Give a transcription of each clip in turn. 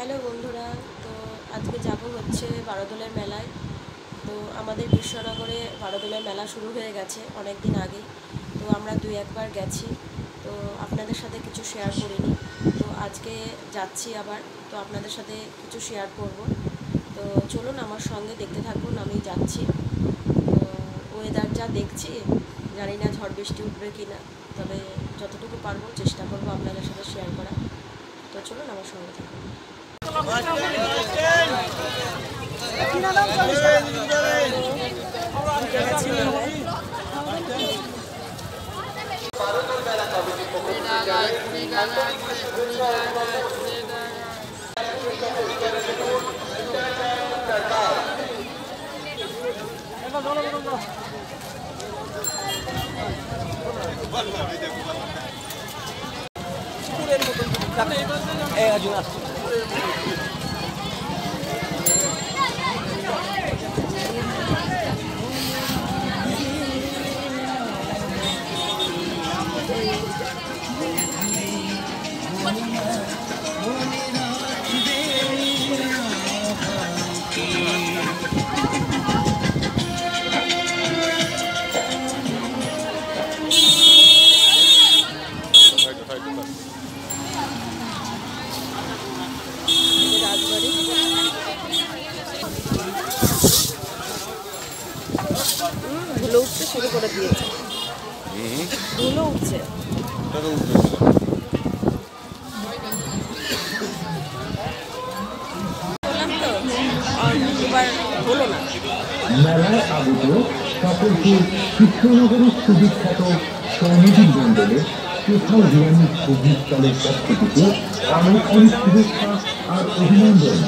Hello বন্ধুরা, তো আজকে যাব হচ্ছে বারোদোলের মেলায়। তো আমাদের কৃষ্ণনগরে বারোদোলের মেলা শুরু হয়ে গেছে অনেক দিন আগেই। তো আমরা দুই একবার গেছি, তো আপনাদের সাথে কিছু শেয়ার করিনি। তো আজকে যাচ্ছি আবার, তো আপনাদের সাথে কিছু শেয়ার করব। তো চলুন আমার সঙ্গে দেখতে থাকুন, আমি যাচ্ছি। তো ওয়েদার যা দেখছি, জানি না ঝড় বৃষ্টি উঠবে কি না, তবে যতটুকু পারবো চেষ্টা করবো আপনাদের সাথে শেয়ার করা। তো চলুন আমার সঙ্গে থাকুন। ধুলো উঠতে শুরু করে দিয়েছে। ধুলো উঠছে। বললাম তো, দুবার হলো না। মেলায় আগত সকলকে কৃষ্ণনগরের সুবিখ্যাত সৌমিজির মন্ডলে কোথাও বিরানি সঙ্গীত দলের পক্ষ থেকে অনেক অনেক শুভেচ্ছা আর অভিনন্দন।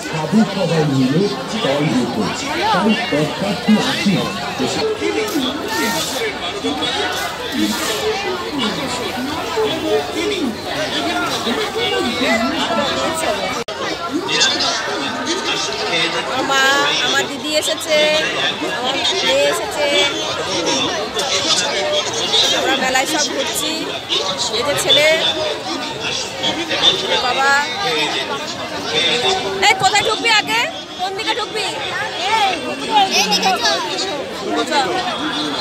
সাধু সবাই মিলে দল দিত, তাই দর্শনার্থী আসি। মা, আমার দিদি এসেছে, আমার মেয়ে এসেছে, আমরা মেলায় সব ঘুরছি। এই যে ছেলে, বাবা। এই কোথায় ঢুকবি আগে? কোন দিকে ঢুকবি?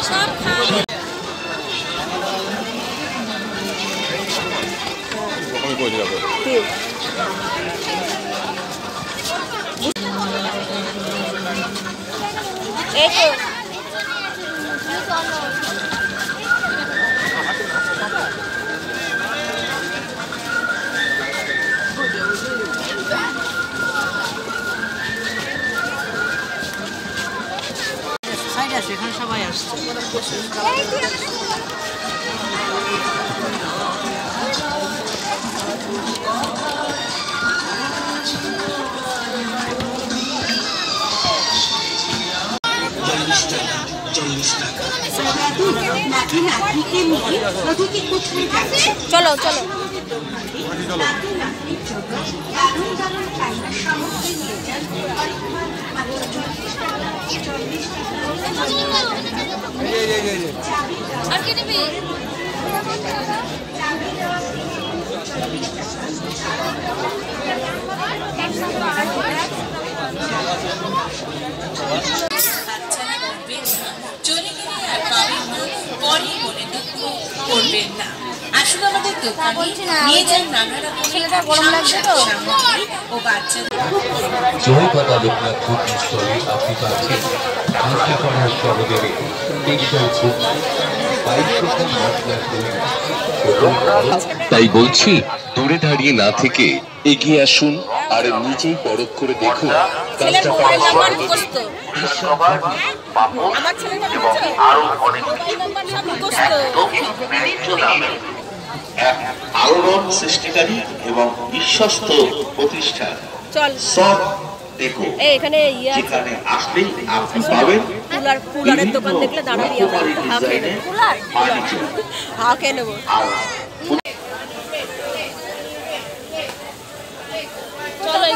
সব এই তো সেখানে সবাই আসছে। চলো চলো। আর কি নিবি? করবেন না। আসলে আমাদের দোকানে নিয়ে যান নানা রকমের সামগ্রী ও বাচ্চাদের। জয় বাবা লোকনাথ স্থলে আপনি পাচ্ছেন হাতে করার সহযোগে তাই বলছি, দূরে দাঁড়িয়ে না থেকে এগিয়ে আসুন আর নিজেই পরখ করে দেখুন কাজটা পাওয়ার আলোড়ন সৃষ্টিকারী এবং বিশ্বস্ত প্রতিষ্ঠান সব দেখো। এখানে যেখানে আসলেই আপনি পাবেন কুলারের দোকান দেখলে দাঁড়াবি, হাঁ খেয়ে নেবো। চলো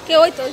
কে ওই তো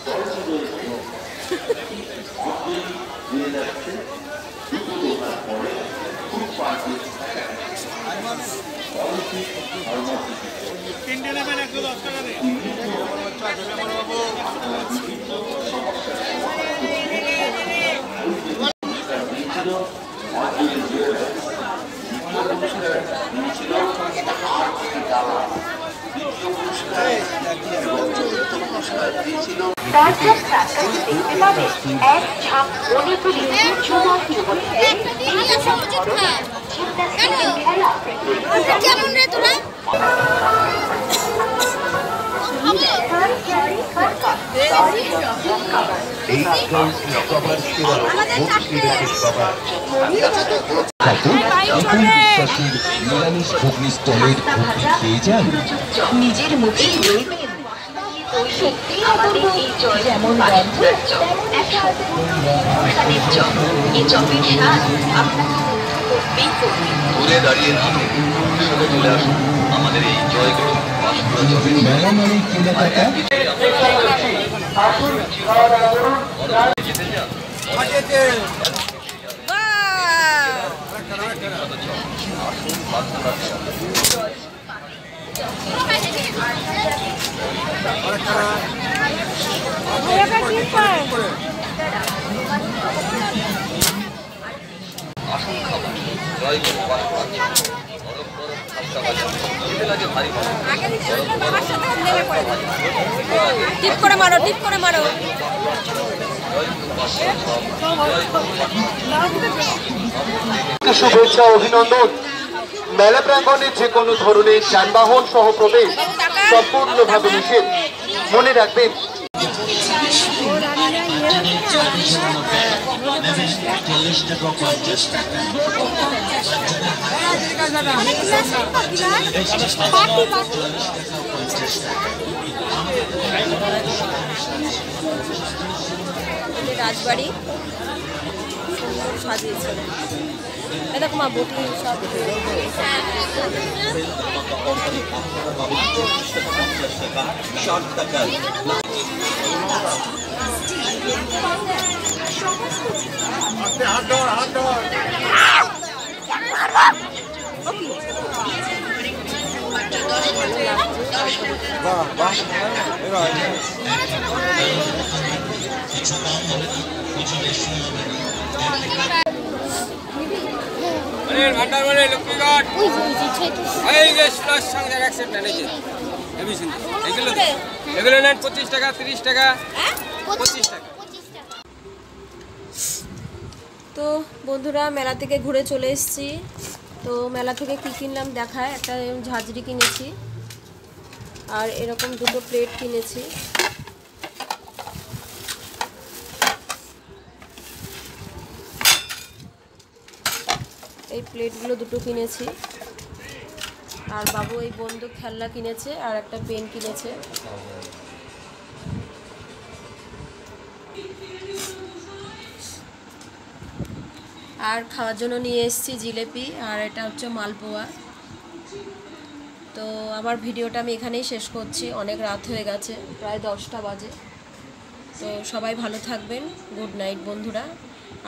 কেমন রে তোরা নিরামিষ ঘুগনি স্টলের ঘুগনি খেয়ে যান। নিজের মুখে রইবেন সত্যি আমাদের এই জল যেমন গন্ধ এই চপের স্বাদ আপনাকে করবেই করবে। ঘুরে দাঁড়িয়ে না সঙ্গে চলে আসুন আমাদের এই জয়গুরু পাঁশকুড়া চপের মেলা মানে কেনাকাটা। আসুন খাবার জয়গুরু পাঁশকুড়া গরম গরম খাস্তা ভাজা খেতে লাগে ভারী ভালো। টিপ করে মারো, টিপ করে মারো। শুভেচ্ছা অভিনন্দন। মেলা প্রাঙ্গণে যে কোনো ধরনের যানবাহন সহ প্রবেশ সম্পূর্ণভাবে নিষেধ। মনে রাখবেন রাজবাড়ি সুন্দর সাজিয়েছে। দেখো মা বটি সব ভান্ডার বলে লক্ষ্মীঘাট এই যে সুরাজ সঙ্গে অ্যাক্সেপ্ট এনেছে এগুলো নেন 25 টাকা 30 টাকা 25 টাকা। তো বন্ধুরা মেলা থেকে ঘুরে চলে এসেছি। তো মেলা থেকে কী কিনলাম দেখায়। একটা ঝাঁঝরি কিনেছি আর এরকম দুটো প্লেট কিনেছি। এই প্লেটগুলো দুটো কিনেছি। আর বাবু এই বন্দুক খেলনা কিনেছে আর একটা পেন কিনেছে। আর খাওয়ার জন্য নিয়ে এসেছি জিলেপি আর এটা হচ্ছে মালপোয়া। তো আমার ভিডিওটা আমি এখানেই শেষ করছি। অনেক রাত হয়ে গেছে, প্রায় 10টা বাজে। তো সবাই ভালো থাকবেন। গুড নাইট বন্ধুরা।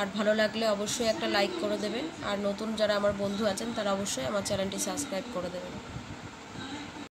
আর ভালো লাগলে অবশ্যই একটা লাইক করে দেবেন। আর নতুন যারা আমার বন্ধু আছেন তারা অবশ্যই আমার চ্যানেলটি সাবস্ক্রাইব করে দেবেন।